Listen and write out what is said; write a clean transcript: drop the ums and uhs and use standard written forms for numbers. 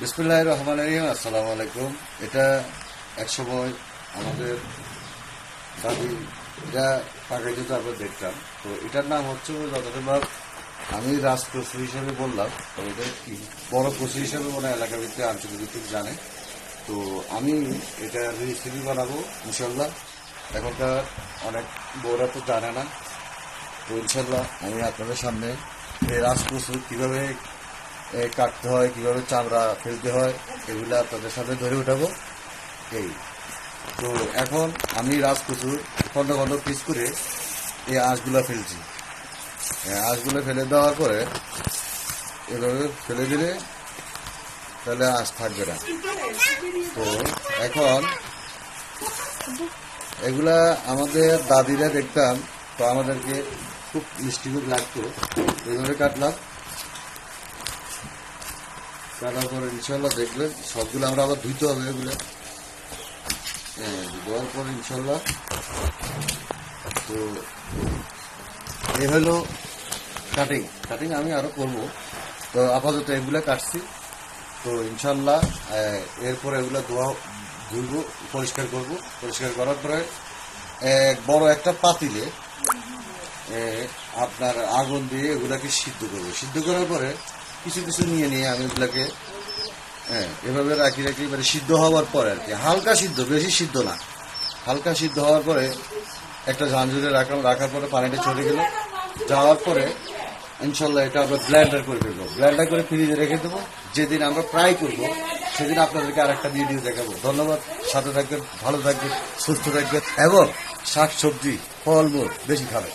বিসমিল্লাহির রহমানির রহিম। আসসালামু আলাইকুম। এটা এক সময় আমাদের দাদিরা পাকাইতে তারপর দেখতাম। তো এটার নাম হচ্ছে যতবার আমি রাজকচু হিসেবে বললাম, তো এটা কি বড় কচু হিসেবে মনে হয় এলাকা ভিত্তিক আঞ্চলিক ভিত্তিক জানে। তো আমি এটা রেসিপি বানাবো ইনশাল্লাহ। এখনকার অনেক বউরা তো জানে না। তো ইনশাল্লাহ আমি আপনাদের সামনে এই রাজকচু কীভাবে কাটতে হয়, কীভাবে চামড়া ফেলতে হয়, এগুলো আপনাদের সামনে ধরে উঠাবো। এই তো এখন আমি রাজকচুর খন্ড খন্ড পিস করে এই আঁশগুলো ফেলছি। আঁশগুলো ফেলে দেওয়ার পরে এভাবে ফেলে দিলে তাহলে আঁশ থাকবে না। তো এখন এগুলা আমাদের দাদিরা দেখতাম, তো আমাদেরকে খুব মিষ্টি খুব লাগতো। এইভাবে কাটলাম, কাটার পরে ইনশাল্লাহ দেখলেন সবগুলো আমরা আবার ধুইতে হবে। এগুলো দেওয়ার পরে ইনশাল্লাহ তো এই হলো কাটিং আমি আরো করবো। তো আপাতত এগুলো কাটছি। তো ইনশাল্লাহ এরপরে এগুলো ধুইব, পরিষ্কার করব। পরিষ্কার করার পরে বড় একটা পাতিলে আপনার আগুন দিয়ে এগুলাকে সিদ্ধ করবো। সিদ্ধ করার পরে কিছু কিছু নিয়ে আমি এগুলাকে এভাবে রাখি মানে সিদ্ধ হওয়ার পরে আর কি, হালকা সিদ্ধ, বেশি সিদ্ধ না, হালকা সিদ্ধ হওয়ার পরে একটা ঝাঁঝুরে রাখার পরে পানিটা চলে গেল। যাওয়ার পরে ইনশাল্লাহ এটা আমরা ব্লেন্ডার করে ফেলবো। ব্লেন্ডার করে ফ্রিজে রেখে দেবো। যেদিন আমরা ফ্রাই করবো সেদিন আপনাদেরকে আরেকটা ভিডিও দেখাবো। ধন্যবাদ। সাথে থাকবেন, ভালো থাকবেন, সুস্থ থাকবেন এবং শাক সবজি ফলমূল বেশি খাবেন।